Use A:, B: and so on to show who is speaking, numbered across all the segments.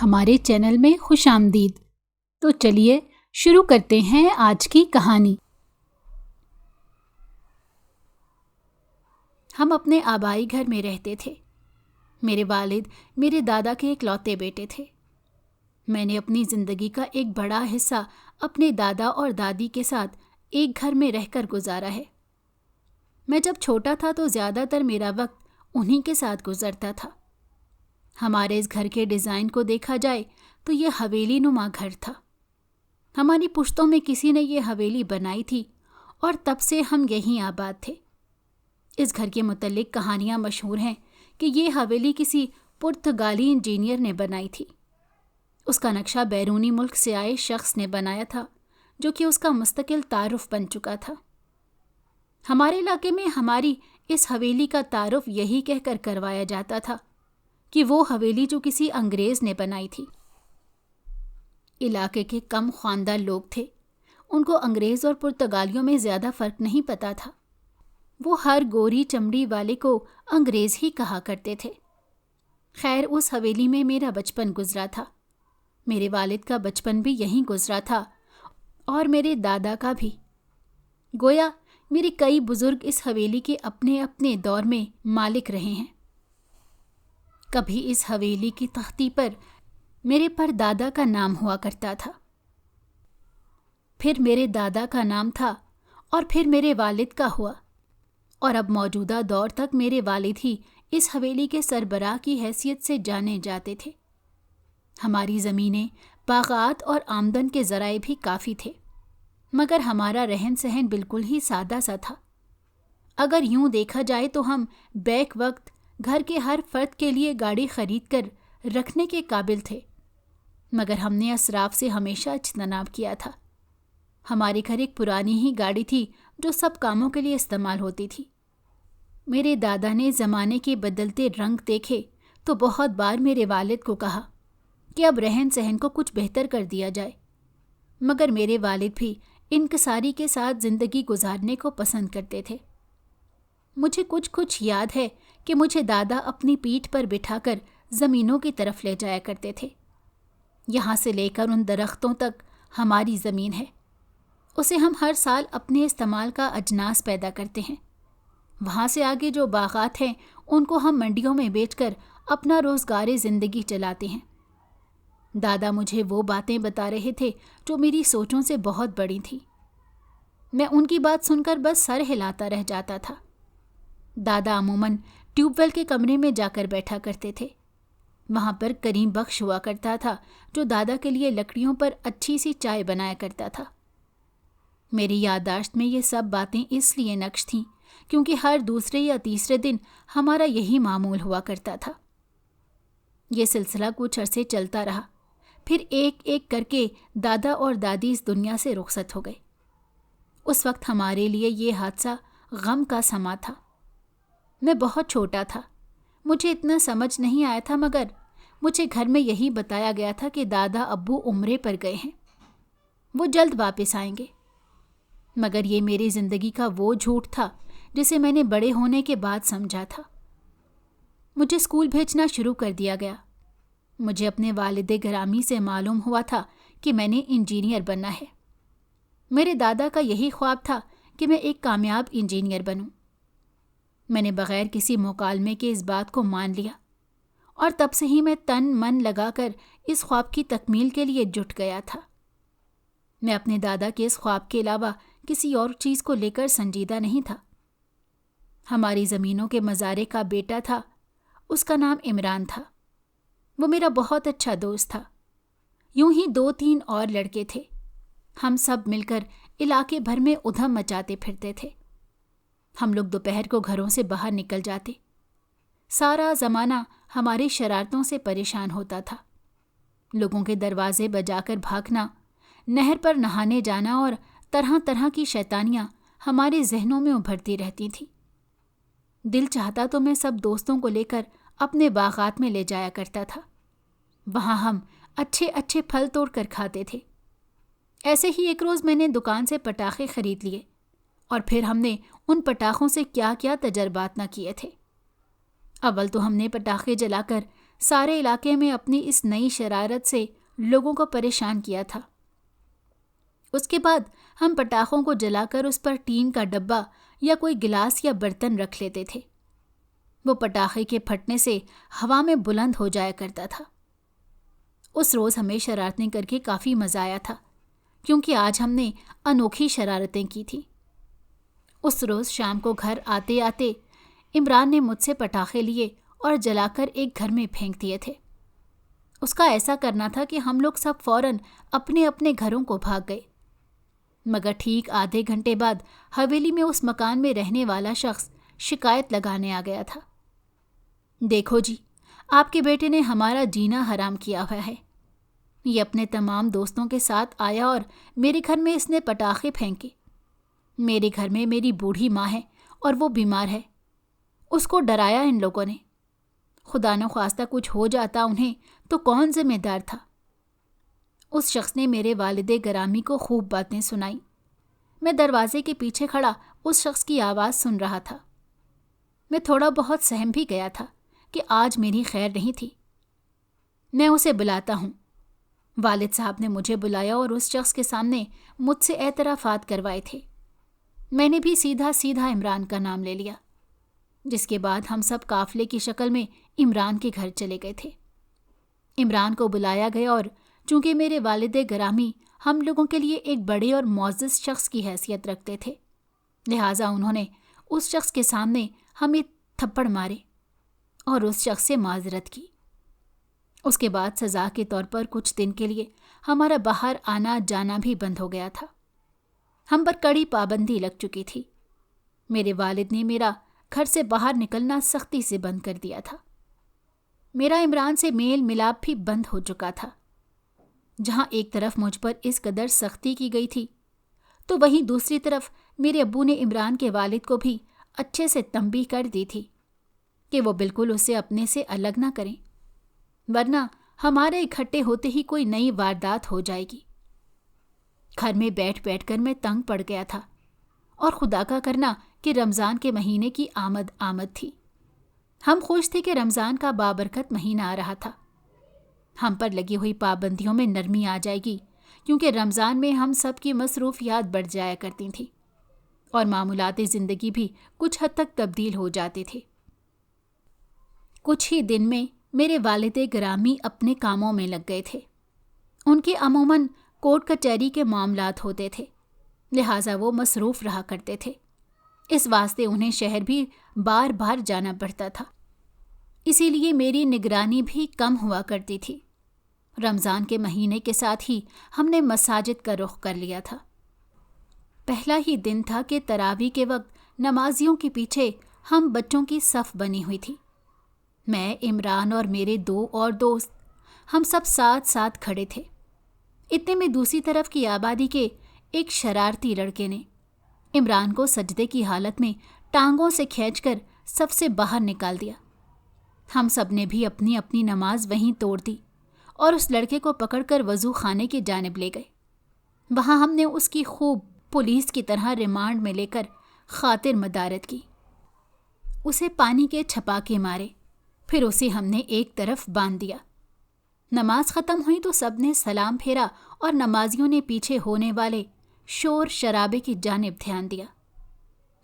A: ہمارے چینل میں خوش آمدید۔ تو چلیے شروع کرتے ہیں آج کی کہانی۔ ہم اپنے آبائی گھر میں رہتے تھے۔ میرے والد میرے دادا کے اکلوتے بیٹے تھے۔ میں نے اپنی زندگی کا ایک بڑا حصہ اپنے دادا اور دادی کے ساتھ ایک گھر میں رہ کر گزارا ہے۔ میں جب چھوٹا تھا تو زیادہ تر میرا وقت انہی کے ساتھ گزرتا تھا۔ ہمارے اس گھر کے ڈیزائن کو دیکھا جائے تو یہ حویلی نما گھر تھا۔ ہماری پشتوں میں کسی نے یہ حویلی بنائی تھی اور تب سے ہم یہیں آباد تھے۔ اس گھر کے متعلق کہانیاں مشہور ہیں کہ یہ حویلی کسی پرتگالی انجینئر نے بنائی تھی۔ اس کا نقشہ بیرونی ملک سے آئے شخص نے بنایا تھا جو کہ اس کا مستقل تعارف بن چکا تھا۔ ہمارے علاقے میں ہماری اس حویلی کا تعارف یہی کہہ کر کروایا جاتا تھا کہ وہ حویلی جو کسی انگریز نے بنائی تھی۔ علاقے کے کم خواندہ لوگ تھے، ان کو انگریز اور پرتگالیوں میں زیادہ فرق نہیں پتا تھا۔ وہ ہر گوری چمڑی والے کو انگریز ہی کہا کرتے تھے۔ خیر، اس حویلی میں میرا بچپن گزرا تھا۔ میرے والد کا بچپن بھی یہیں گزرا تھا اور میرے دادا کا بھی۔ گویا میرے کئی بزرگ اس حویلی کے اپنے اپنے دور میں مالک رہے ہیں۔ کبھی اس حویلی کی تختی پر میرے پردادا کا نام ہوا کرتا تھا، پھر میرے دادا کا نام تھا اور پھر میرے والد کا ہوا، اور اب موجودہ دور تک میرے والد ہی اس حویلی کے سربراہ کی حیثیت سے جانے جاتے تھے۔ ہماری زمینیں، باغات اور آمدن کے ذرائع بھی کافی تھے، مگر ہمارا رہن سہن بالکل ہی سادہ سا تھا۔ اگر یوں دیکھا جائے تو ہم بیک وقت گھر کے ہر فرد کے لیے گاڑی خرید کر رکھنے کے قابل تھے، مگر ہم نے اسراف سے ہمیشہ اجتناب کیا تھا۔ ہمارے گھر ایک پرانی ہی گاڑی تھی جو سب کاموں کے لیے استعمال ہوتی تھی۔ میرے دادا نے زمانے کے بدلتے رنگ دیکھے تو بہت بار میرے والد کو کہا کہ اب رہن سہن کو کچھ بہتر کر دیا جائے، مگر میرے والد بھی انکساری کے ساتھ زندگی گزارنے کو پسند کرتے تھے۔ مجھے کچھ یاد ہے کہ مجھے دادا اپنی پیٹھ پر بٹھا کر زمینوں کی طرف لے جایا کرتے تھے۔ یہاں سے لے کر ان درختوں تک ہماری زمین ہے، اسے ہم ہر سال اپنے استعمال کا اجناس پیدا کرتے ہیں۔ وہاں سے آگے جو باغات ہیں ان کو ہم منڈیوں میں بیچ کر اپنا روزگار زندگی چلاتے ہیں۔ دادا مجھے وہ باتیں بتا رہے تھے جو میری سوچوں سے بہت بڑی تھیں۔ میں ان کی بات سن کر بس سر ہلاتا رہ جاتا تھا۔ دادا عموماً ٹیوب ویل کے کمرے میں جا کر بیٹھا کرتے تھے۔ وہاں پر کریم بخش ہوا کرتا تھا جو دادا کے لیے لکڑیوں پر اچھی سی چائے بنایا کرتا تھا۔ میری یادداشت میں یہ سب باتیں اس لیے نقش تھیں کیونکہ ہر دوسرے یا تیسرے دن ہمارا یہی معمول ہوا کرتا تھا۔ یہ سلسلہ کچھ عرصے چلتا رہا، پھر ایک ایک کر کے دادا اور دادی اس دنیا سے رخصت ہو گئے۔ اس وقت ہمارے لیے یہ حادثہ غم کا سما تھا۔ میں بہت چھوٹا تھا، مجھے اتنا سمجھ نہیں آیا تھا، مگر مجھے گھر میں یہی بتایا گیا تھا کہ دادا ابو عمرے پر گئے ہیں، وہ جلد واپس آئیں گے۔ مگر یہ میری زندگی کا وہ جھوٹ تھا جسے میں نے بڑے ہونے کے بعد سمجھا تھا۔ مجھے اسکول بھیجنا شروع کر دیا گیا۔ مجھے اپنے والد گرامی سے معلوم ہوا تھا کہ میں نے انجینئر بننا ہے۔ میرے دادا کا یہی خواب تھا کہ میں ایک کامیاب انجینئر بنوں۔ میں نے بغیر کسی مکالمے کے اس بات کو مان لیا، اور تب سے ہی میں تن من لگا کر اس خواب کی تکمیل کے لیے جٹ گیا تھا۔ میں اپنے دادا کے اس خواب کے علاوہ کسی اور چیز کو لے کر سنجیدہ نہیں تھا۔ ہماری زمینوں کے مزارے کا بیٹا تھا، اس کا نام عمران تھا۔ وہ میرا بہت اچھا دوست تھا۔ یوں ہی 2-3 اور لڑکے تھے۔ ہم سب مل کر علاقے بھر میں ادھم مچاتے پھرتے تھے۔ ہم لوگ دوپہر کو گھروں سے باہر نکل جاتے۔ سارا زمانہ ہماری شرارتوں سے پریشان ہوتا تھا۔ لوگوں کے دروازے بجا کر بھاگنا، نہر پر نہانے جانا اور طرح طرح کی شیطانیاں ہمارے ذہنوں میں ابھرتی رہتی تھیں۔ دل چاہتا تو میں سب دوستوں کو لے کر اپنے باغات میں لے جایا کرتا تھا۔ وہاں ہم اچھے اچھے پھل توڑ کر کھاتے تھے۔ ایسے ہی ایک روز میں نے دکان سے پٹاخے خرید لیے، اور پھر ہم نے ان پٹاخوں سے کیا کیا تجربات نہ کیے تھے۔ اول تو ہم نے پٹاخے جلا کر سارے علاقے میں اپنی اس نئی شرارت سے لوگوں کو پریشان کیا تھا۔ اس کے بعد ہم پٹاخوں کو جلا کر اس پر ٹین کا ڈبہ یا کوئی گلاس یا برتن رکھ لیتے تھے۔ وہ پٹاخے کے پھٹنے سے ہوا میں بلند ہو جایا کرتا تھا۔ اس روز ہمیں شرارتیں کر کے کافی مزہ آیا تھا، کیونکہ آج ہم نے انوکھی شرارتیں کی تھیں۔ اس روز شام کو گھر آتے آتے عمران نے مجھ سے پٹاخے لیے اور جلا کر ایک گھر میں پھینک دیے تھے۔ اس کا ایسا کرنا تھا کہ ہم لوگ سب فوراً اپنے اپنے گھروں کو بھاگ گئے، مگر ٹھیک آدھے گھنٹے بعد حویلی میں اس مکان میں رہنے والا شخص شکایت لگانے آ گیا تھا۔ دیکھو جی، آپ کے بیٹے نے ہمارا جینا حرام کیا ہوا ہے۔ یہ اپنے تمام دوستوں کے ساتھ آیا اور میرے گھر میں اس نے پٹاخے پھینکے۔ میرے گھر میں میری بوڑھی ماں ہے اور وہ بیمار ہے۔ اس کو ڈرایا ان لوگوں نے۔ خدا نخواستہ کچھ ہو جاتا انہیں تو کون ذمہ دار تھا؟ اس شخص نے میرے والد گرامی کو خوب باتیں سنائیں۔ میں دروازے کے پیچھے کھڑا اس شخص کی آواز سن رہا تھا۔ میں تھوڑا بہت سہم بھی گیا تھا کہ آج میری خیر نہیں تھی۔ میں اسے بلاتا ہوں۔ والد صاحب نے مجھے بلایا اور اس شخص کے سامنے مجھ سے اعترافات کروائے تھے۔ میں نے بھی سیدھا سیدھا عمران کا نام لے لیا، جس کے بعد ہم سب قافلے کی شکل میں عمران کے گھر چلے گئے تھے۔ عمران کو بلایا گیا اور چونکہ میرے والد گرامی ہم لوگوں کے لیے ایک بڑے اور معزز شخص کی حیثیت رکھتے تھے، لہٰذا انہوں نے اس شخص کے سامنے ہمیں تھپڑ مارے اور اس شخص سے معذرت کی۔ اس کے بعد سزا کے طور پر کچھ دن کے لیے ہمارا باہر آنا جانا بھی بند ہو گیا تھا۔ ہم پر کڑی پابندی لگ چکی تھی۔ میرے والد نے میرا گھر سے باہر نکلنا سختی سے بند کر دیا تھا۔ میرا عمران سے میل ملاپ بھی بند ہو چکا تھا۔ جہاں ایک طرف مجھ پر اس قدر سختی کی گئی تھی، تو وہیں دوسری طرف میرے ابو نے عمران کے والد کو بھی اچھے سے تنبیہ کر دی تھی کہ وہ بالکل اسے اپنے سے الگ نہ کریں، ورنہ ہمارے اکٹھے ہوتے ہی کوئی نئی واردات ہو جائے گی۔ گھر میں بیٹھ بیٹھ کر میں تنگ پڑ گیا تھا، اور خدا کا کرنا کہ رمضان کے مہینے کی آمد تھی۔ ہم خوش تھے کہ رمضان کا بابرکت مہینہ آ رہا تھا۔ ہم پر لگی ہوئی پابندیوں میں نرمی آ جائے گی، کیونکہ رمضان میں ہم سب کی مصروفیات بڑھ جایا کرتی تھیں اور معمولات زندگی بھی کچھ حد تک تبدیل ہو جاتے تھے۔ کچھ ہی دن میں میرے والد گرامی اپنے کاموں میں لگ گئے تھے۔ ان کے عموماً کورٹ کچہری کے معاملات ہوتے تھے، لہٰذا وہ مصروف رہا کرتے تھے۔ اس واسطے انہیں شہر بھی بار بار جانا پڑتا تھا، اسی لیے میری نگرانی بھی کم ہوا کرتی تھی۔ رمضان کے مہینے کے ساتھ ہی ہم نے مساجد کا رخ کر لیا تھا۔ پہلا ہی دن تھا کہ تراویح کے وقت نمازیوں کے پیچھے ہم بچوں کی صف بنی ہوئی تھی۔ میں، عمران اور میرے 2 اور دوست، ہم سب ساتھ ساتھ کھڑے تھے۔ اتنے میں دوسری طرف کی آبادی کے ایک شرارتی لڑکے نے عمران کو سجدے کی حالت میں ٹانگوں سے کھینچ کر صف سے باہر نکال دیا۔ ہم سب نے بھی اپنی اپنی نماز وہیں توڑ دی اور اس لڑکے کو پکڑ کر وضو خانے کی جانب لے گئے۔ وہاں ہم نے اس کی خوب پولیس کی طرح ریمانڈ میں لے کر خاطر مدارت کی۔ اسے پانی کے چھپاکے مارے، پھر اسے ہم نے ایک طرف باندھ دیا۔ نماز ختم ہوئی تو سب نے سلام پھیرا اور نمازیوں نے پیچھے ہونے والے شور شرابے کی جانب دھیان دیا،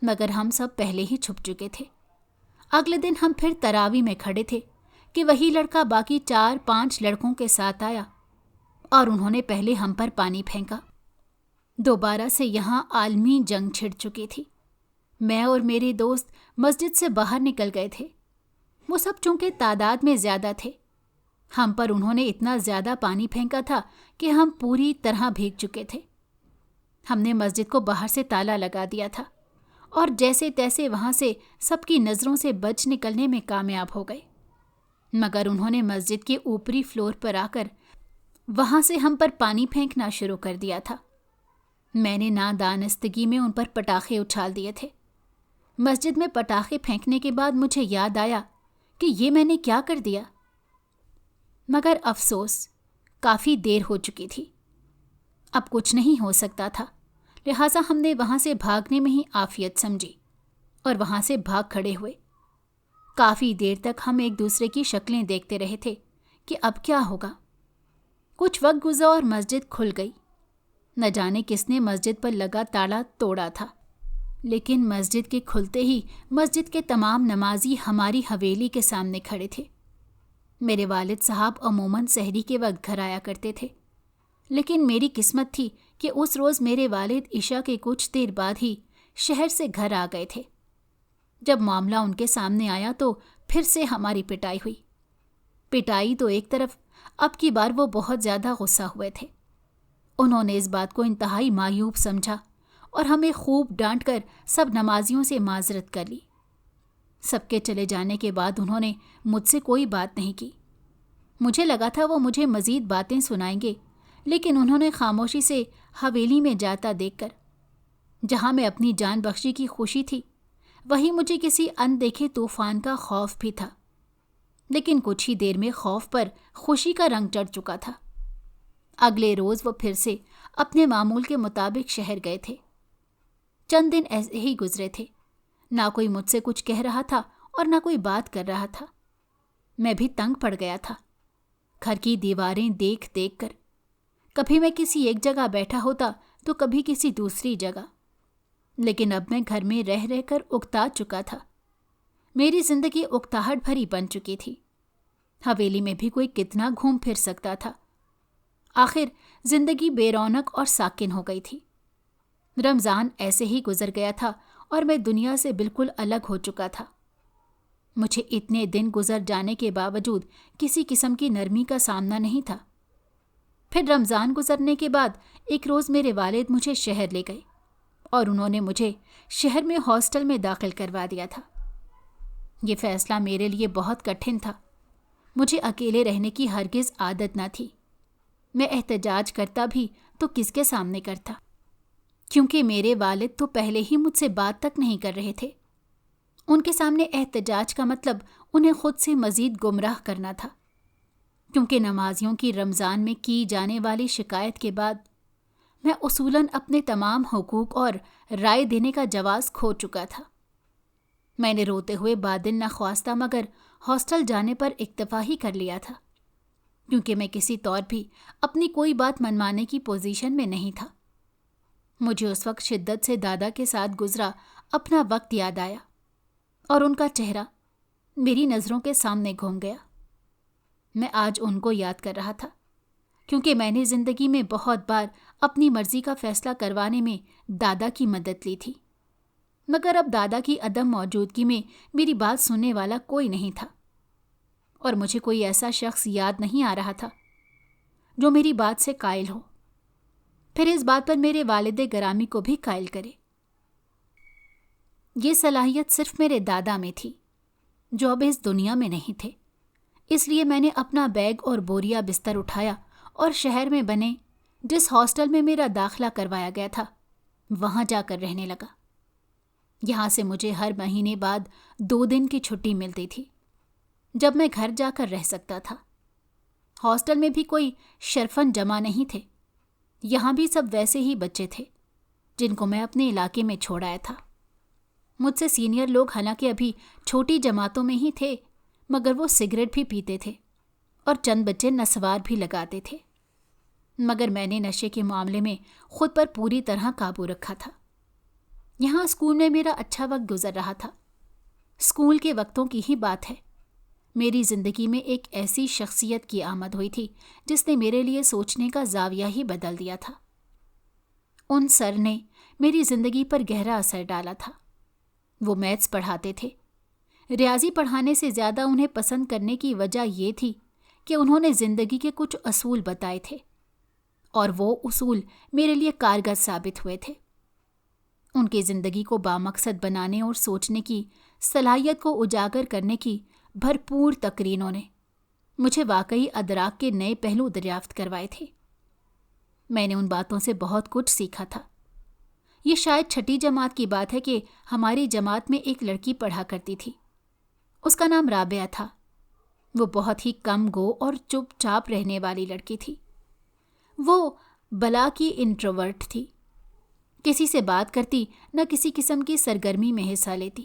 A: مگر ہم سب پہلے ہی چھپ چکے تھے۔ اگلے دن ہم پھر تراویح میں کھڑے تھے کہ وہی لڑکا باقی 4-5 لڑکوں کے ساتھ آیا اور انہوں نے پہلے ہم پر پانی پھینکا۔ دوبارہ سے یہاں عالمی جنگ چھڑ چکی تھی۔ میں اور میرے دوست مسجد سے باہر نکل گئے تھے۔ وہ سب چونکہ تعداد میں زیادہ تھے، ہم پر انہوں نے اتنا زیادہ پانی پھینکا تھا کہ ہم پوری طرح بھیگ چکے تھے۔ ہم نے مسجد کو باہر سے تالا لگا دیا تھا اور جیسے تیسے وہاں سے سب کی نظروں سے بچ نکلنے میں کامیاب ہو گئے، مگر انہوں نے مسجد کے اوپری فلور پر آ کر وہاں سے ہم پر پانی پھینکنا شروع کر دیا تھا۔ میں نے نادانستگی میں ان پر پٹاخے اچھال دیے تھے۔ مسجد میں پٹاخے پھینکنے کے بعد مجھے یاد آیا کہ یہ میں نے کیا کر دیا، مگر افسوس کافی دیر ہو چکی تھی۔ اب کچھ نہیں ہو سکتا تھا، لہٰذا ہم نے وہاں سے بھاگنے میں ہی عافیت سمجھی اور وہاں سے بھاگ کھڑے ہوئے۔ کافی دیر تک ہم ایک دوسرے کی شکلیں دیکھتے رہے تھے کہ اب کیا ہوگا۔ کچھ وقت گزرا اور مسجد کھل گئی۔ نہ جانے کس نے مسجد پر لگا تالا توڑا تھا، لیکن مسجد کے کھلتے ہی مسجد کے تمام نمازی ہماری حویلی کے سامنے کھڑے تھے۔ میرے والد صاحب عموماً سحری کے وقت گھر آیا کرتے تھے، لیکن میری قسمت تھی کہ اس روز میرے والد عشاء کے کچھ دیر بعد ہی شہر سے گھر آ گئے تھے۔ جب معاملہ ان کے سامنے آیا تو پھر سے ہماری پٹائی ہوئی۔ پٹائی تو ایک طرف، اب کی بار وہ بہت زیادہ غصہ ہوئے تھے۔ انہوں نے اس بات کو انتہائی معیوب سمجھا اور ہمیں خوب ڈانٹ کر سب نمازیوں سے معذرت کر لی۔ سب کے چلے جانے کے بعد انہوں نے مجھ سے کوئی بات نہیں کی۔ مجھے لگا تھا وہ مجھے مزید باتیں سنائیں گے، لیکن انہوں نے خاموشی سے حویلی میں جاتا دیکھ کر، جہاں میں اپنی جان بخشی کی خوشی تھی، وہیں مجھے کسی اندیکھے طوفان کا خوف بھی تھا۔ لیکن کچھ ہی دیر میں خوف پر خوشی کا رنگ چڑھ چکا تھا۔ اگلے روز وہ پھر سے اپنے معمول کے مطابق شہر گئے تھے۔ چند دن ایسے ہی گزرے تھے، نہ کوئی مجھ سے کچھ کہہ رہا تھا اور نہ کوئی بات کر رہا تھا۔ میں بھی تنگ پڑ گیا تھا، گھر کی دیواریں دیکھ دیکھ کر۔ کبھی میں کسی ایک جگہ بیٹھا ہوتا تو کبھی کسی دوسری جگہ، لیکن اب میں گھر میں رہ رہ کر اکتا چکا تھا۔ میری زندگی اکتاہٹ بھری بن چکی تھی۔ حویلی میں بھی کوئی کتنا گھوم پھر سکتا تھا۔ آخر زندگی بے رونق اور ساکن ہو گئی تھی۔ رمضان ایسے ہی گزر گیا تھا اور میں دنیا سے بالکل الگ ہو چکا تھا۔ مجھے اتنے دن گزر جانے کے باوجود کسی قسم کی نرمی کا سامنا نہیں تھا۔ پھر رمضان گزرنے کے بعد ایک روز میرے والد مجھے شہر لے گئے اور انہوں نے مجھے شہر میں ہاسٹل میں داخل کروا دیا تھا۔ یہ فیصلہ میرے لیے بہت کٹھن تھا۔ مجھے اکیلے رہنے کی ہرگز عادت نہ تھی۔ میں احتجاج کرتا بھی تو کس کے سامنے کرتا، کیونکہ میرے والد تو پہلے ہی مجھ سے بات تک نہیں کر رہے تھے۔ ان کے سامنے احتجاج کا مطلب انہیں خود سے مزید گمراہ کرنا تھا، کیونکہ نمازیوں کی رمضان میں کی جانے والی شکایت کے بعد میں اصولاً اپنے تمام حقوق اور رائے دینے کا جواز کھو چکا تھا۔ میں نے روتے ہوئے بادل نخواستہ مگر ہاسٹل جانے پر اکتفا ہی کر لیا تھا، کیونکہ میں کسی طور بھی اپنی کوئی بات منوانے کی پوزیشن میں نہیں تھا۔ مجھے اس وقت شدت سے دادا کے ساتھ گزرا اپنا وقت یاد آیا اور ان کا چہرہ میری نظروں کے سامنے گھوم گیا۔ میں آج ان کو یاد کر رہا تھا، کیونکہ میں نے زندگی میں بہت بار اپنی مرضی کا فیصلہ کروانے میں دادا کی مدد لی تھی، مگر اب دادا کی عدم موجودگی میں میری بات سننے والا کوئی نہیں تھا، اور مجھے کوئی ایسا شخص یاد نہیں آ رہا تھا جو میری بات سے قائل ہو، پھر اس بات پر میرے والد گرامی کو بھی قائل کرے۔ یہ صلاحیت صرف میرے دادا میں تھی، جو اب اس دنیا میں نہیں تھے۔ اس لیے میں نے اپنا بیگ اور بوریا بستر اٹھایا اور شہر میں بنے جس ہاسٹل میں میرا داخلہ کروایا گیا تھا وہاں جا کر رہنے لگا۔ یہاں سے مجھے ہر مہینے بعد 2 دن کی چھٹی ملتی تھی، جب میں گھر جا کر رہ سکتا تھا۔ ہاسٹل میں بھی کوئی شرفن جمع نہیں تھے، یہاں بھی سب ویسے ہی بچے تھے جن کو میں اپنے علاقے میں چھوڑ آیا تھا۔ مجھ سے سینئر لوگ حالانکہ ابھی چھوٹی جماعتوں میں ہی تھے، مگر وہ سگریٹ بھی پیتے تھے اور چند بچے نسوار بھی لگاتے تھے، مگر میں نے نشے کے معاملے میں خود پر پوری طرح قابو رکھا تھا۔ یہاں اسکول میں میرا اچھا وقت گزر رہا تھا۔ اسکول کے وقتوں کی ہی بات ہے، میری زندگی میں ایک ایسی شخصیت کی آمد ہوئی تھی جس نے میرے لیے سوچنے کا زاویہ ہی بدل دیا تھا۔ ان سر نے میری زندگی پر گہرا اثر ڈالا تھا۔ وہ میتھس پڑھاتے تھے۔ ریاضی پڑھانے سے زیادہ انہیں پسند کرنے کی وجہ یہ تھی کہ انہوں نے زندگی کے کچھ اصول بتائے تھے، اور وہ اصول میرے لیے کارگر ثابت ہوئے تھے۔ ان کی زندگی کو بامقصد بنانے اور سوچنے کی صلاحیت کو اجاگر کرنے کی بھرپور تقرینوں نے مجھے واقعی ادراک کے نئے پہلو دریافت کروائے تھے۔ میں نے ان باتوں سے بہت کچھ سیکھا تھا۔ یہ شاید 6ٹھی جماعت کی بات ہے کہ ہماری جماعت میں ایک لڑکی پڑھا کرتی تھی۔ اس کا نام رابعہ تھا۔ وہ بہت ہی کم گو اور چپ چاپ رہنے والی لڑکی تھی۔ وہ بلا کی انٹروورٹ تھی، کسی سے بات کرتی نہ کسی قسم کی سرگرمی میں حصہ لیتی۔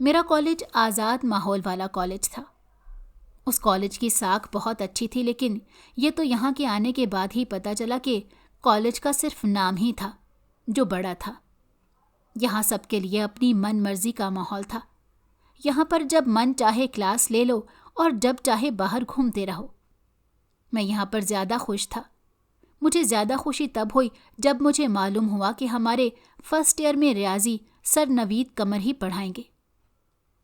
A: میرا کالج آزاد ماحول والا کالج تھا۔ اس کالج کی ساکھ بہت اچھی تھی، لیکن یہ تو یہاں کے آنے کے بعد ہی پتہ چلا کہ کالج کا صرف نام ہی تھا جو بڑا تھا۔ یہاں سب کے لیے اپنی من مرضی کا ماحول تھا۔ یہاں پر جب من چاہے کلاس لے لو اور جب چاہے باہر گھومتے رہو۔ میں یہاں پر زیادہ خوش تھا۔ مجھے زیادہ خوشی تب ہوئی جب مجھے معلوم ہوا کہ ہمارے فرسٹ ایئر میں ریاضی سر نوید قمر ہی پڑھائیں گے۔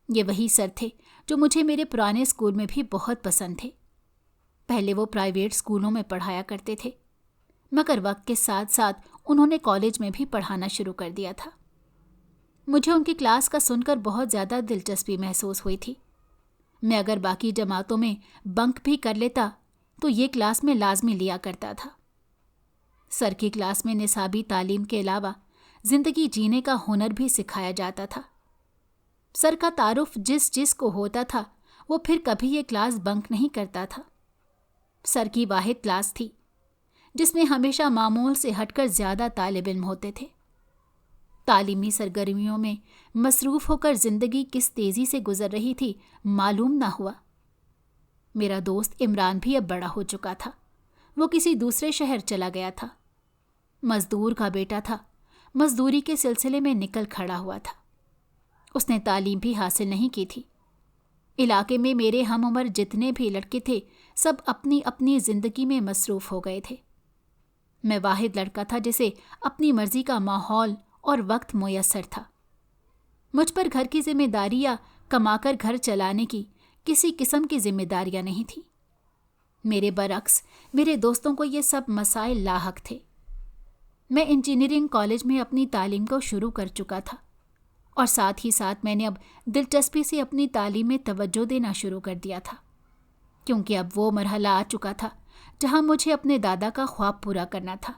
A: یہ وہی سر تھے جو مجھے میرے پرانے اسکول میں بھی بہت پسند تھے۔ پہلے وہ پرائیویٹ اسکولوں میں پڑھایا کرتے تھے، مگر وقت کے ساتھ ساتھ انہوں نے کالج میں بھی پڑھانا شروع کر دیا تھا۔ مجھے ان کی کلاس کا سن کر بہت زیادہ دلچسپی محسوس ہوئی تھی۔ میں اگر باقی جماعتوں میں بنک بھی کر لیتا تو یہ کلاس میں لازمی لیا کرتا تھا۔ سر کی کلاس میں نصابی تعلیم کے علاوہ زندگی جینے کا ہنر بھی سکھایا جاتا تھا۔ سر کا تعارف جس کو ہوتا تھا وہ پھر کبھی یہ کلاس بنک نہیں کرتا تھا۔ سر کی واحد کلاس تھی جس میں ہمیشہ معمول سے ہٹ کر زیادہ طالب علم ہوتے تھے۔ تعلیمی سرگرمیوں میں مصروف ہو کر زندگی کس تیزی سے گزر رہی تھی معلوم نہ ہوا۔ میرا دوست عمران بھی اب بڑا ہو چکا تھا۔ وہ کسی دوسرے شہر چلا گیا تھا۔ مزدور کا بیٹا تھا، مزدوری کے سلسلے میں نکل کھڑا ہوا تھا۔ اس نے تعلیم بھی حاصل نہیں کی تھی۔ علاقے میں میرے ہم عمر جتنے بھی لڑکے تھے سب اپنی اپنی زندگی میں مصروف ہو گئے تھے۔ میں واحد لڑکا تھا جسے اپنی مرضی کا ماحول اور وقت میسر تھا۔ مجھ پر گھر کی ذمہ داری یا کما کر گھر چلانے کی کسی قسم کی ذمہ داریاں نہیں تھیں۔ میرے برعکس میرے دوستوں کو یہ سب مسائل لاحق تھے۔ میں انجینئرنگ کالج میں اپنی تعلیم کو شروع کر چکا تھا اور ساتھ ہی ساتھ میں نے اب دلچسپی سے اپنی تعلیم میں توجہ دینا شروع کر دیا تھا، کیونکہ اب وہ مرحلہ آ چکا تھا جہاں مجھے اپنے دادا کا خواب پورا کرنا تھا۔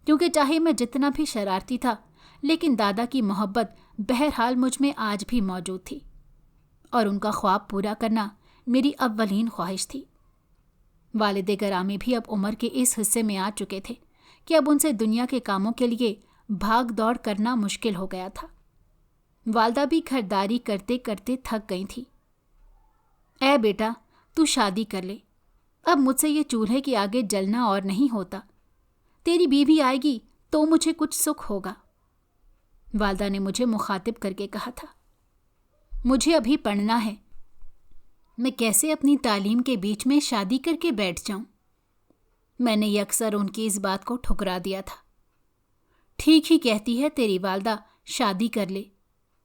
A: کیونکہ چاہے میں جتنا بھی شرارتی تھا لیکن دادا کی محبت بہرحال مجھ میں آج بھی موجود تھی، اور ان کا خواب پورا کرنا میری اولین خواہش تھی۔ والد گرامی بھی اب عمر کے اس حصے میں آ چکے تھے کہ اب ان سے دنیا کے کاموں کے لیے بھاگ دوڑ کرنا مشکل ہو گیا تھا۔ والدہ بھی گھرداری کرتے کرتے تھک گئی تھی۔ اے بیٹا، تو شادی کر لے، اب مجھ سے یہ چولہے کے آگے جلنا اور نہیں ہوتا۔ تیری بیوی آئے گی تو مجھے کچھ سکھ ہوگا، والدہ نے مجھے مخاطب کر کے کہا تھا۔ مجھے ابھی پڑھنا ہے، میں کیسے اپنی تعلیم کے بیچ میں شادی کر کے بیٹھ جاؤں؟ میں نے یکسر ان کی اس بات کو ٹھکرا دیا تھا۔ ٹھیک ہی کہتی ہے تیری والدہ، شادی کر لے،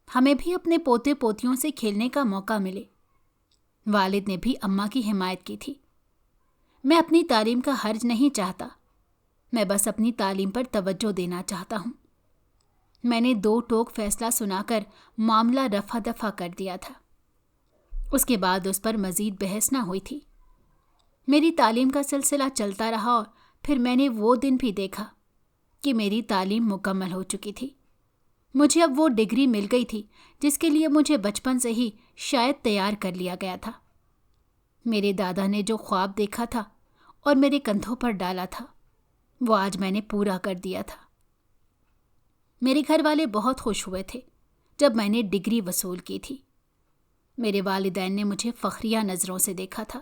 A: ہمیں بھی اپنے پوتے پوتیوں سے کھیلنے کا موقع ملے۔ والد نے بھی اماں کی حمایت کی تھی۔ میں اپنی تعلیم کا حرج نہیں چاہتا، میں بس اپنی تعلیم پر توجہ دینا چاہتا ہوں۔ میں نے 2 ٹوک فیصلہ سنا کر معاملہ رفع دفع کر دیا تھا۔ اس کے بعد اس پر مزید بحث نہ ہوئی تھی۔ میری تعلیم کا سلسلہ چلتا رہا اور پھر میں نے وہ دن بھی دیکھا کہ میری تعلیم مکمل ہو چکی تھی۔ مجھے اب وہ ڈگری مل گئی تھی جس کے لیے مجھے بچپن سے ہی شاید تیار کر لیا گیا تھا۔ میرے دادا نے جو خواب دیکھا تھا اور میرے کندھوں پر ڈالا تھا وہ آج میں نے پورا کر دیا تھا۔ میرے گھر والے بہت خوش ہوئے تھے جب میں نے ڈگری وصول کی تھی۔ میرے والدین نے مجھے فخریہ نظروں سے دیکھا تھا۔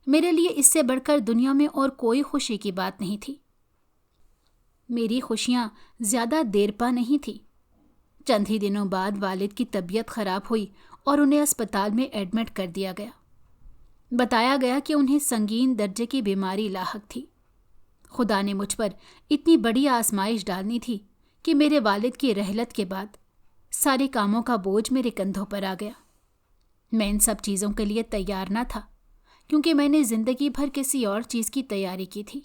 A: میرے لیے اس سے بڑھ کر دنیا میں اور کوئی خوشی کی بات نہیں تھی۔ میری خوشیاں زیادہ دیر پا نہیں تھی۔ چند ہی دنوں بعد والد کی طبیعت خراب ہوئی اور انہیں اسپتال میں ایڈمٹ کر دیا گیا۔ بتایا گیا کہ انہیں سنگین درجے کی بیماری لاحق تھی۔ خدا نے مجھ پر اتنی بڑی آزمائش ڈالنی تھی کہ میرے والد کی رحلت کے بعد سارے کاموں کا بوجھ میرے کندھوں پر آ گیا۔ میں ان سب چیزوں کے لیے تیار نہ تھا، کیونکہ میں نے زندگی بھر کسی اور چیز کی تیاری کی تھی۔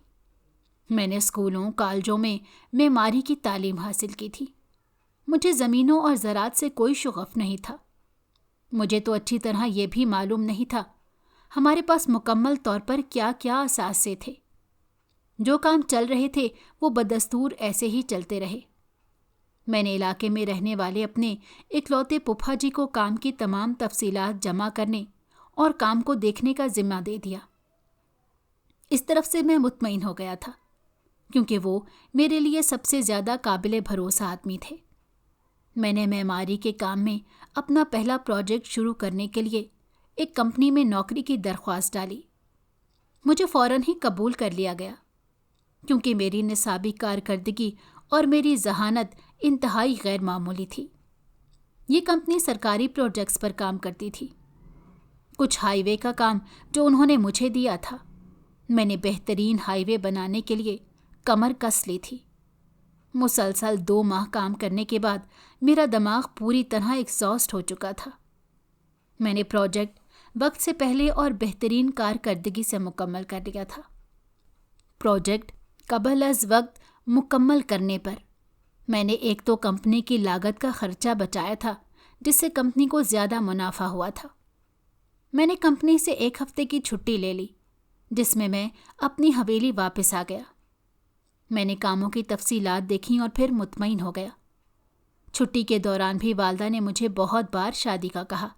A: میں نے اسکولوں کالجوں میں معماری کی تعلیم حاصل کی تھی۔ مجھے زمینوں اور زراعت سے کوئی شغف نہیں تھا۔ مجھے تو اچھی طرح یہ بھی معلوم نہیں تھا ہمارے پاس مکمل طور پر کیا کیا اثاثے تھے۔ جو کام چل رہے تھے وہ بدستور ایسے ہی چلتے رہے۔ میں نے علاقے میں رہنے والے اپنے اکلوتے پھپھا جی کو کام کی تمام تفصیلات جمع کرنے اور کام کو دیکھنے کا ذمہ دے دیا۔ اس طرف سے میں مطمئن ہو گیا تھا، کیونکہ وہ میرے لیے سب سے زیادہ قابل بھروسہ آدمی تھے۔ میں نے معماری کے کام میں اپنا پہلا پروجیکٹ شروع کرنے کے لیے ایک کمپنی میں نوکری کی درخواست ڈالی۔ مجھے فوراً ہی قبول کر لیا گیا کیونکہ میری نصابی کارکردگی اور میری ذہانت انتہائی غیر معمولی تھی۔ یہ کمپنی سرکاری پروجیکٹس پر کام کرتی تھی۔ کچھ ہائی وے کا کام جو انہوں نے مجھے دیا تھا، میں نے بہترین ہائی وے بنانے کے لیے کمر کس لی تھی۔ مسلسل 2 ماہ کام کرنے کے بعد میرا دماغ پوری طرح ایگزاسٹ ہو چکا تھا۔ میں نے پروجیکٹ وقت سے پہلے اور بہترین کارکردگی سے مکمل کر لیا تھا۔ پروجیکٹ قبل از وقت مکمل کرنے پر میں نے ایک تو کمپنی کی لاگت کا خرچہ بچایا تھا، جس سے کمپنی کو زیادہ منافع ہوا تھا۔ میں نے کمپنی سے 1 ہفتے کی چھٹی لے لی، جس میں میں اپنی حویلی واپس آ گیا۔ میں نے کاموں کی تفصیلات دیکھیں اور پھر مطمئن ہو گیا۔ چھٹی کے دوران بھی والدہ نے مجھے بہت بار شادی کا کہا،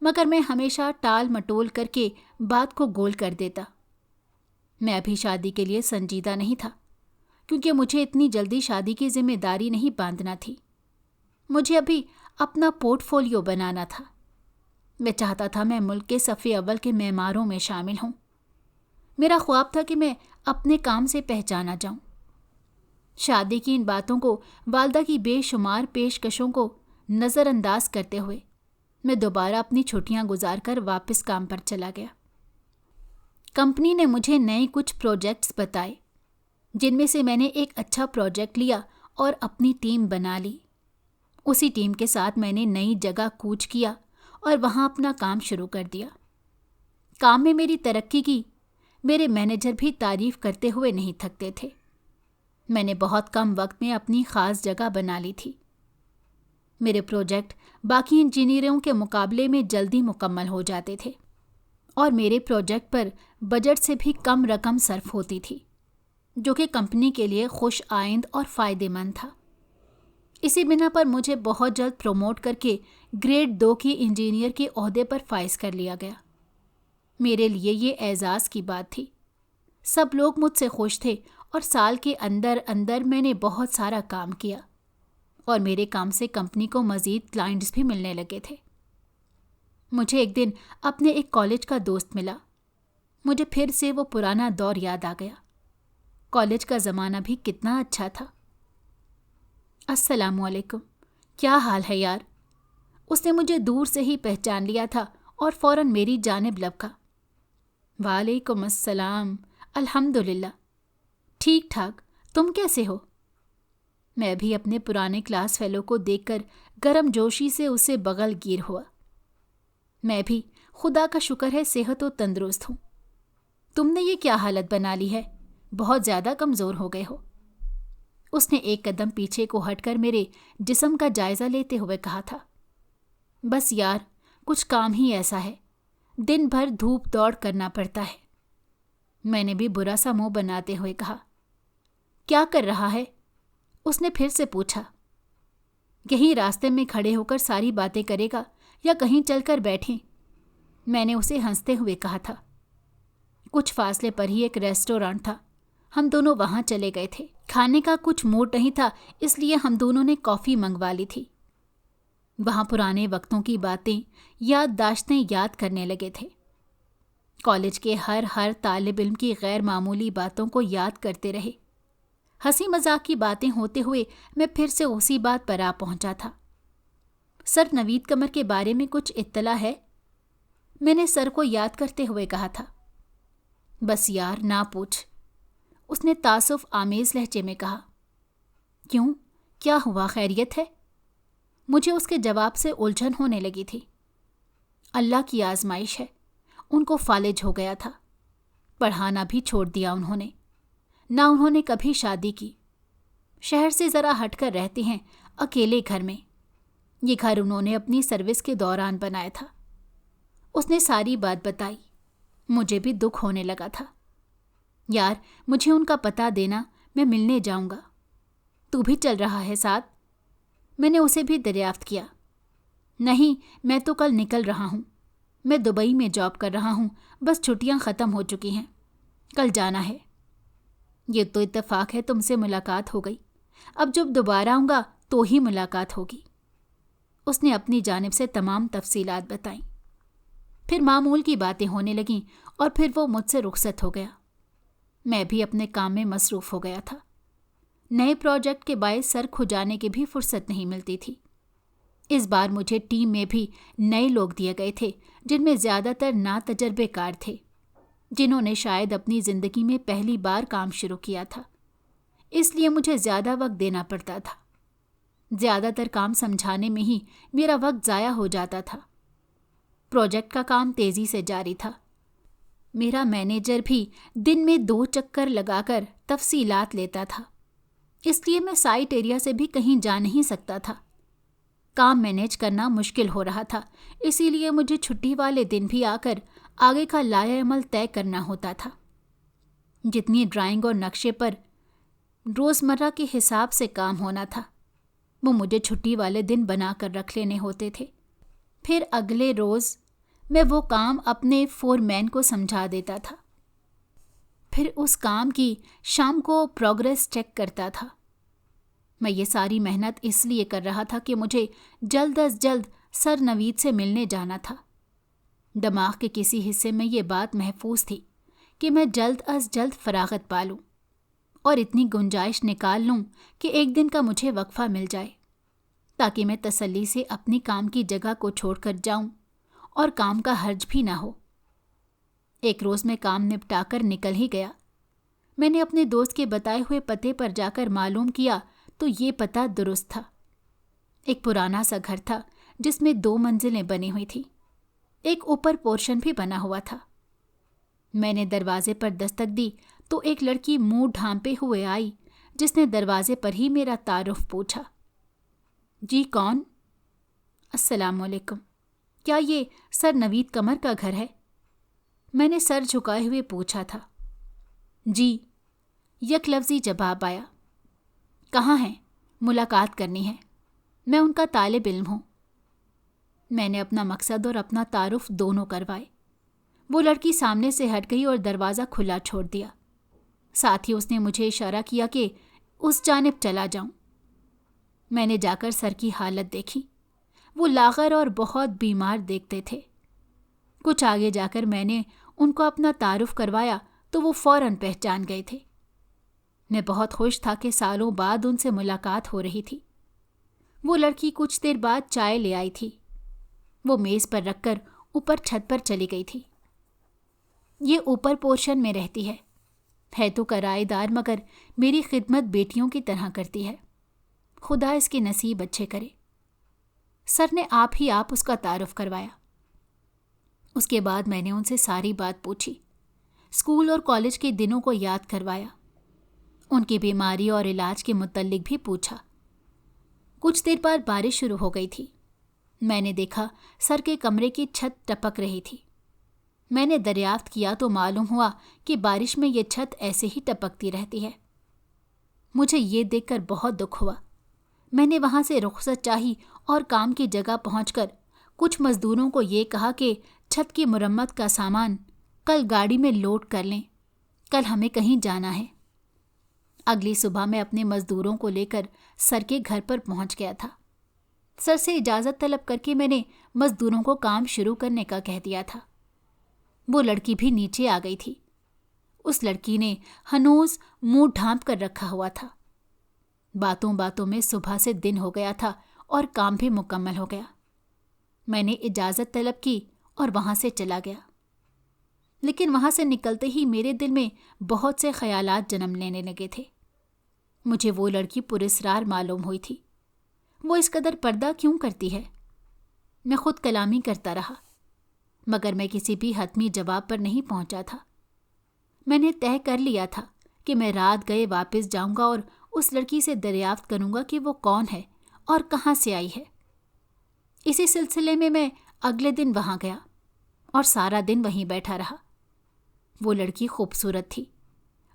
A: مگر میں ہمیشہ ٹال مٹول کر کے بات کو گول کر دیتا۔ میں ابھی شادی کے لیے سنجیدہ نہیں تھا، کیونکہ مجھے اتنی جلدی شادی کی ذمہ داری نہیں باندھنا تھی۔ مجھے ابھی اپنا پورٹ فولیو بنانا تھا۔ میں چاہتا تھا میں ملک کے صف اول کے معماروں میں شامل ہوں۔ میرا خواب تھا کہ میں اپنے کام سے پہچانا جاؤں۔ شادی کی ان باتوں کو، والدہ کی بے شمار پیشکشوں کو نظر انداز کرتے ہوئے میں دوبارہ اپنی چھٹیاں گزار کر واپس کام پر چلا گیا۔ کمپنی نے مجھے نئے کچھ پروجیکٹس بتائے، جن میں سے میں نے ایک اچھا پروجیکٹ لیا اور اپنی ٹیم بنا لی۔ اسی ٹیم کے ساتھ میں نے نئی جگہ کوچ کیا اور وہاں اپنا کام شروع کر دیا۔ کام میں میری ترقی کی میرے مینیجر بھی تعریف کرتے ہوئے نہیں تھکتے تھے۔ میں نے بہت کم وقت میں اپنی خاص جگہ بنا لی تھی۔ میرے پروجیکٹ باقی انجینئروں کے مقابلے میں جلدی مکمل ہو جاتے تھے اور میرے پروجیکٹ پر بجٹ سے بھی کم رقم صرف ہوتی تھی، جو کہ کمپنی کے لیے خوش آئند اور فائدہ مند تھا۔ اسی بنا پر مجھے بہت جلد پروموٹ کر کے گریڈ 2 کی انجینئر کے عہدے پر فائز کر لیا گیا۔ میرے لیے یہ اعزاز کی بات تھی۔ سب لوگ مجھ سے خوش تھے اور سال کے اندر اندر میں نے بہت سارا کام کیا اور میرے کام سے کمپنی کو مزید کلائنٹس بھی ملنے لگے تھے۔ مجھے ایک دن اپنے ایک کالج کا دوست ملا۔ مجھے پھر سے وہ پرانا دور یاد آ گیا۔ کالج کا زمانہ بھی کتنا اچھا تھا۔ السلام علیکم، کیا حال ہے یار؟ اس نے مجھے دور سے ہی پہچان لیا تھا اور فوراً میری جانب لبکا۔ وعلیکم السلام، الحمدللہ، ٹھیک ٹھاک، تم کیسے ہو؟ میں بھی اپنے پرانے کلاس فیلو کو دیکھ کر گرم جوشی سے اسے بغل گیر ہوا۔ میں بھی خدا کا شکر ہے صحت و تندرست ہوں۔ تم نے یہ کیا حالت بنا لی ہے؟ بہت زیادہ کمزور ہو گئے ہو۔ اس نے ایک قدم پیچھے کو ہٹ کر میرے جسم کا جائزہ لیتے ہوئے کہا تھا۔ بس یار، کچھ کام ہی ایسا ہے، دن بھر دھوپ دوڑ کرنا پڑتا ہے۔ میں نے بھی برا سا منہ بناتے ہوئے کہا۔ کیا کر رہا ہے؟ اس نے پھر سے پوچھا۔ یہیں راستے میں کھڑے ہو کر ساری باتیں کرے گا یا کہیں چل کر بیٹھیں؟ میں نے اسے ہنستے ہوئے کہا تھا۔ کچھ فاصلے پر ہی ایک ریسٹورانٹ تھا، ہم دونوں وہاں چلے گئے تھے۔ کھانے کا کچھ موڈ نہیں تھا، اس لیے ہم دونوں نے کافی منگوا لی تھی۔ وہاں پرانے وقتوں کی باتیں، یادداشتیں یاد کرنے لگے تھے۔ کالج کے ہر طالب علم کی غیر معمولی باتوں کو یاد کرتے رہے۔ ہنسی مذاق کی باتیں ہوتے ہوئے میں پھر سے اسی بات پر آ پہنچا تھا۔ سر نوید قمر کے بارے میں کچھ اطلاع ہے؟ میں نے سر کو یاد کرتے ہوئے کہا تھا۔ بس یار نہ پوچھ، اس نے تعصف آمیز لہجے میں کہا۔ کیوں؟ کیا ہوا؟ خیریت ہے؟ مجھے اس کے جواب سے الجھن ہونے لگی تھی۔ اللہ کی آزمائش ہے، ان کو فالج ہو گیا تھا، پڑھانا بھی چھوڑ دیا انہوں نے، نہ انہوں نے کبھی شادی کی، شہر سے ذرا ہٹ کر رہتے ہیں اکیلے گھر میں، یہ گھر انہوں نے اپنی سروس کے دوران بنایا تھا۔ اس نے ساری بات بتائی، مجھے بھی دکھ ہونے لگا تھا۔ یار مجھے ان کا پتہ دینا، میں ملنے جاؤں گا، تو بھی چل رہا ہے ساتھ؟ میں نے اسے بھی دریافت کیا۔ نہیں، میں تو کل نکل رہا ہوں، میں دبئی میں جاب کر رہا ہوں، بس چھٹیاں ختم ہو چکی ہیں، کل جانا ہے۔ یہ تو اتفاق ہے تم سے ملاقات ہو گئی، اب جب دوبارہ آؤں گا تو ہی ملاقات ہوگی۔ اس نے اپنی جانب سے تمام تفصیلات بتائیں۔ پھر معمول کی باتیں ہونے لگیں اور پھر وہ مجھ سے رخصت ہو گیا۔ میں بھی اپنے کام میں مصروف ہو گیا تھا۔ نئے پروجیکٹ کے باعث سر کھجانے کی بھی فرصت نہیں ملتی تھی۔ اس بار مجھے ٹیم میں بھی نئے لوگ دیے گئے تھے جن میں زیادہ تر ناتجربے کار تھے، جنہوں نے شاید اپنی زندگی میں پہلی بار کام شروع کیا تھا۔ اس لیے مجھے زیادہ وقت دینا پڑتا تھا۔ زیادہ تر کام سمجھانے میں ہی میرا وقت ضائع ہو جاتا تھا۔ پروجیکٹ کا کام تیزی سے جاری تھا۔ میرا مینیجر بھی دن میں 2 چکر لگا کر تفصیلات لیتا تھا، اس لیے میں سائٹ ایریا سے بھی کہیں جا نہیں سکتا تھا۔ کام مینیج کرنا مشکل ہو رہا تھا، اسی لیے مجھے چھٹی والے دن بھی آ کر آگے کا لائحہ عمل طے کرنا ہوتا تھا۔ جتنی ڈرائنگ اور نقشے پر روزمرہ کے حساب سے کام ہونا تھا، وہ مجھے چھٹی والے دن بنا کر رکھ لینے ہوتے تھے۔ پھر اگلے روز میں وہ کام اپنے فورمین کو سمجھا دیتا تھا۔ پھر اس کام کی شام کو پروگریس چیک کرتا تھا۔ میں یہ ساری محنت اس لیے کر رہا تھا کہ مجھے جلد از جلد سر نوید سے ملنے جانا تھا۔ دماغ کے کسی حصے میں یہ بات محفوظ تھی کہ میں جلد از جلد فراغت پالوں اور اتنی گنجائش نکال لوں کہ ایک دن کا مجھے وقفہ مل جائے، تاکہ میں تسلی سے اپنی کام کی جگہ کو چھوڑ کر جاؤں اور کام کا حرج بھی نہ ہو۔ ایک روز میں کام نپٹا کر نکل ہی گیا۔ میں نے اپنے دوست کے بتائے ہوئے پتے پر جا کر معلوم کیا تو یہ پتہ درست تھا۔ ایک پرانا سا گھر تھا جس میں 2 منزلیں بنی ہوئی تھیں۔ ایک اوپر پورشن بھی بنا ہوا تھا۔ میں نے دروازے پر دستک دی تو ایک لڑکی منہ ڈھانپے ہوئے آئی، جس نے دروازے پر ہی میرا تعارف پوچھا۔ جی کون؟ السلام علیکم، کیا یہ سر نوید قمر کا گھر ہے؟ میں نے سر جھکائے ہوئے پوچھا تھا۔ جی، یک لفظی جواب آیا۔ کہاں ہیں؟ ملاقات کرنی ہے، میں ان کا طالب علم ہوں۔ میں نے اپنا مقصد اور اپنا تعارف دونوں کروائے۔ وہ لڑکی سامنے سے ہٹ گئی اور دروازہ کھلا چھوڑ دیا۔ ساتھ ہی اس نے مجھے اشارہ کیا کہ اس جانب چلا جاؤں۔ میں نے جا کر سر کی حالت دیکھی۔ وہ لاغر اور بہت بیمار دیکھتے تھے۔ کچھ آگے جا کر میں نے ان کو اپنا تعارف کروایا تو وہ فوراً پہچان گئے تھے۔ میں بہت خوش تھا کہ سالوں بعد ان سے ملاقات ہو رہی تھی۔ وہ لڑکی کچھ دیر بعد چائے لے آئی تھی۔ وہ میز پر رکھ کر اوپر چھت پر چلی گئی تھی۔ یہ اوپر پورشن میں رہتی ہے تو کرائے دار، مگر میری خدمت بیٹیوں کی طرح کرتی ہے۔ خدا اس کے نصیب اچھے کرے۔ سر نے آپ اس کا تعارف کروایا۔ اس کے بعد میں نے ان سے ساری بات پوچھی، اسکول اور کالج کے دنوں کو یاد کروایا، ان کی بیماری اور علاج کے متعلق بھی پوچھا۔ کچھ دیر بعد بارش شروع ہو گئی تھی۔ میں نے دیکھا سر کے کمرے کی چھت ٹپک رہی تھی۔ میں نے دریافت کیا تو معلوم ہوا کہ بارش میں یہ چھت ایسے ہی ٹپکتی رہتی ہے۔ مجھے یہ دیکھ کر بہت دکھ ہوا۔ میں نے وہاں سے رخصت چاہی اور کام کی جگہ پہنچ کر کچھ مزدوروں کو یہ کہا کہ چھت کی مرمت کا سامان کل گاڑی میں لوڈ کر لیں، کل ہمیں کہیں جانا ہے۔ اگلی صبح میں اپنے مزدوروں کو لے کر سر کے گھر پر پہنچ گیا تھا۔ سر سے اجازت طلب کر کے میں نے مزدوروں کو کام شروع کرنے کا کہہ دیا تھا۔ وہ لڑکی بھی نیچے آ گئی تھی۔ اس لڑکی نے ہنوز منہ ڈھانپ کر رکھا ہوا تھا۔ باتوں باتوں میں صبح سے دن ہو گیا تھا اور کام بھی مکمل ہو گیا۔ میں نے اجازت طلب کی اور وہاں سے چلا گیا۔ لیکن وہاں سے نکلتے ہی میرے دل میں بہت سے خیالات جنم لینے لگے تھے۔ مجھے وہ لڑکی پراسرار معلوم ہوئی تھی۔ وہ اس قدر پردہ کیوں کرتی ہے؟ میں خود کلامی کرتا رہا، مگر میں کسی بھی حتمی جواب پر نہیں پہنچا تھا۔ میں نے طے کر لیا تھا کہ میں رات گئے واپس جاؤں گا اور اس لڑکی سے دریافت کروں گا کہ وہ کون ہے اور کہاں سے آئی ہے۔ اسی سلسلے میں اگلے دن وہاں گیا اور سارا دن وہیں بیٹھا رہا۔ وہ لڑکی خوبصورت تھی۔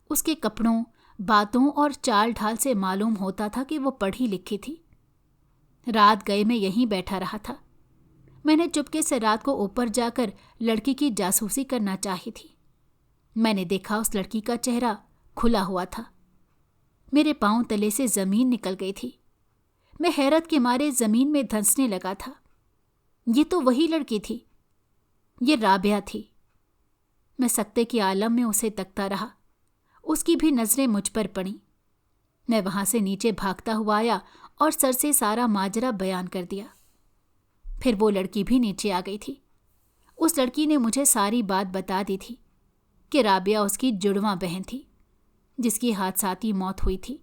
A: اس کے کپڑوں، باتوں اور چال ڈھال سے معلوم ہوتا تھا کہ وہ پڑھی لکھی تھی۔ رات گئے میں یہیں بیٹھا رہا تھا۔ میں نے چپکے سے رات کو اوپر جا کر لڑکی کی جاسوسی کرنا چاہی تھی۔ میں نے دیکھا اس لڑکی کا چہرہ کھلا ہوا تھا۔ میرے پاؤں تلے سے زمین نکل گئی تھی۔ میں حیرت کے مارے زمین میں دھنسنے لگا تھا۔ یہ تو وہی لڑکی تھی، یہ رابعہ تھی۔ میں سکتے کے عالم میں اسے تکتا رہا۔ اس کی بھی نظریں مجھ پر پڑیں۔ میں وہاں سے نیچے بھاگتا ہوا آیا اور سر سے سارا ماجرا بیان کر دیا۔ پھر وہ لڑکی بھی نیچے آ گئی تھی۔ اس لڑکی نے مجھے ساری بات بتا دی تھی کہ رابعہ اس کی جڑواں بہن تھی جس کی حادثاتی موت ہوئی تھی۔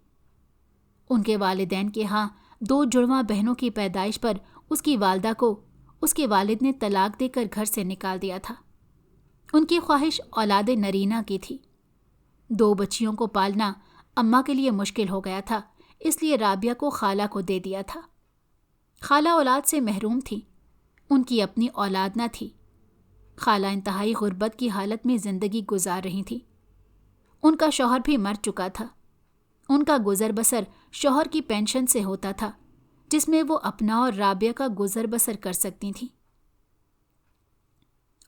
A: ان کے والدین کے ہاں 2 جڑواں بہنوں کی پیدائش پر اس کی والدہ کو اس کے والد نے طلاق دے کر گھر سے نکال دیا تھا۔ ان کی خواہش اولاد نرینہ کی تھی۔ 2 بچیوں کو پالنا اماں کے لیے مشکل ہو گیا تھا، اس لیے رابعہ کو خالہ کو دے دیا تھا۔ خالہ اولاد سے محروم تھی، ان کی اپنی اولاد نہ تھی۔ خالہ انتہائی غربت کی حالت میں زندگی گزار رہی تھی۔ ان کا شوہر بھی مر چکا تھا۔ ان کا گزر بسر شوہر کی پینشن سے ہوتا تھا، جس میں وہ اپنا اور رابعہ کا گزر بسر کر سکتی تھیں۔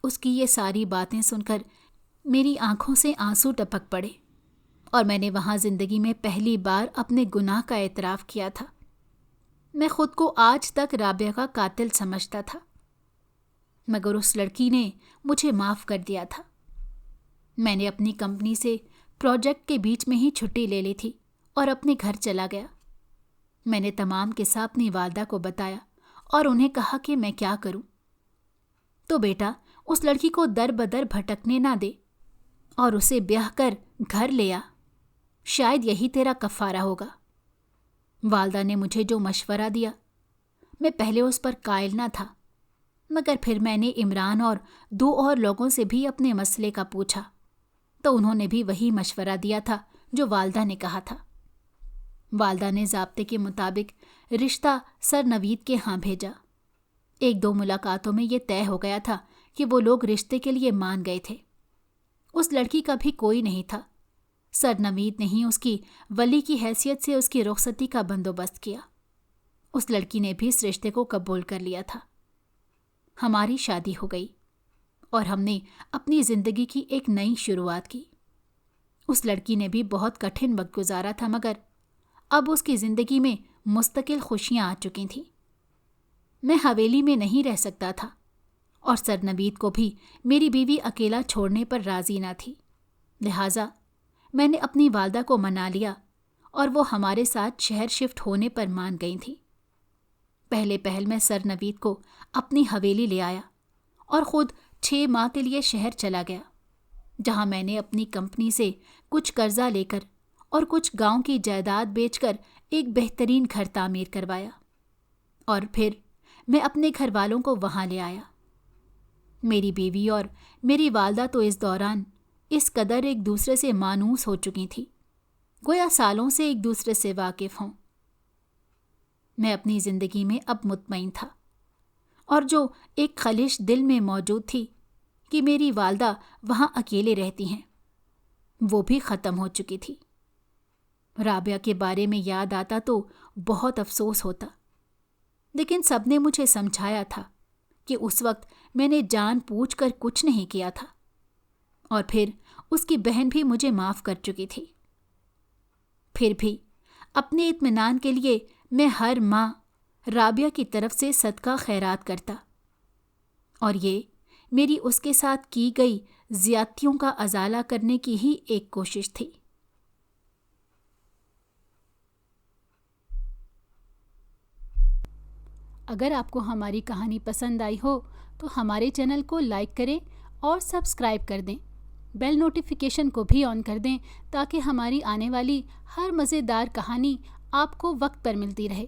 A: اس کی یہ ساری باتیں سن کر میری آنکھوں سے آنسو ٹپک پڑے اور میں نے وہاں زندگی میں پہلی بار اپنے گناہ کا اعتراف کیا تھا۔ میں خود کو آج تک رابعہ کا قاتل سمجھتا تھا، مگر اس لڑکی نے مجھے معاف کر دیا تھا۔ میں نے اپنی کمپنی سے پروجیکٹ کے بیچ میں ہی چھٹی لے لی تھی اور اپنے گھر چلا گیا۔ میں نے تمام قصہ اپنی والدہ کو بتایا اور انہیں کہا کہ میں کیا کروں۔ تو بیٹا اس لڑکی کو در بدر بھٹکنے نہ دے اور اسے بیاہ کر گھر لے آ، شاید یہی تیرا کفارہ ہوگا۔ والدہ نے مجھے جو مشورہ دیا میں پہلے اس پر قائل نہ تھا، مگر پھر میں نے عمران اور 2 اور لوگوں سے بھی اپنے مسئلے کا پوچھا تو انہوں نے بھی وہی مشورہ دیا تھا جو والدہ نے کہا تھا۔ والدہ نے ضابطے کے مطابق رشتہ سر نوید کے ہاں بھیجا۔ 1-2 ملاقاتوں میں یہ طے ہو گیا تھا کہ وہ لوگ رشتے کے لیے مان گئے تھے۔ اس لڑکی کا بھی کوئی نہیں تھا۔ سر نوید نے ہی اس کی ولی کی حیثیت سے اس کی رخصتی کا بندوبست کیا۔ اس لڑکی نے بھی اس رشتے کو قبول کر لیا تھا۔ ہماری شادی ہو گئی اور ہم نے اپنی زندگی کی ایک نئی شروعات کی۔ اس لڑکی نے بھی بہت کٹھن وقت گزارا تھا، مگر اب اس کی زندگی میں مستقل خوشیاں آ چکی تھیں۔ میں حویلی میں نہیں رہ سکتا تھا اور سر نوید کو بھی میری بیوی اکیلا چھوڑنے پر راضی نہ تھی، لہٰذا میں نے اپنی والدہ کو منا لیا اور وہ ہمارے ساتھ شہر شفٹ ہونے پر مان گئی تھیں۔ پہلے پہل میں سر نوید کو اپنی حویلی لے آیا اور خود 6 ماہ کے لیے شہر چلا گیا، جہاں میں نے اپنی کمپنی سے کچھ قرضہ لے کر اور کچھ گاؤں کی جائیداد بیچ کر ایک بہترین گھر تعمیر کروایا، اور پھر میں اپنے گھر والوں کو وہاں لے آیا۔ میری بیوی اور میری والدہ تو اس دوران اس قدر ایک دوسرے سے مانوس ہو چکی تھی، گویا سالوں سے ایک دوسرے سے واقف ہوں۔ میں اپنی زندگی میں اب مطمئن تھا، اور جو ایک خلش دل میں موجود تھی کہ میری والدہ وہاں اکیلے رہتی ہیں، وہ بھی ختم ہو چکی تھی۔ رابعہ کے بارے میں یاد آتا تو بہت افسوس ہوتا، لیکن سب نے مجھے سمجھایا تھا کہ اس وقت میں نے جان بوجھ کر کچھ نہیں کیا تھا، اور پھر اس کی بہن بھی مجھے معاف کر چکی تھی۔ پھر بھی اپنے اطمینان کے لیے میں ہر ماہ رابعہ کی طرف سے صدقہ خیرات کرتا، اور یہ میری اس کے ساتھ کی گئی زیادتیوں کا ازالہ کرنے کی ہی ایک کوشش تھی۔ اگر آپ کو ہماری کہانی پسند آئی ہو تو ہمارے چینل کو لائک کریں اور سبسکرائب کر دیں۔ بیل نوٹیفیکیشن کو بھی آن کر دیں تاکہ ہماری آنے والی ہر مزیدار کہانی آپ کو وقت پر ملتی رہے۔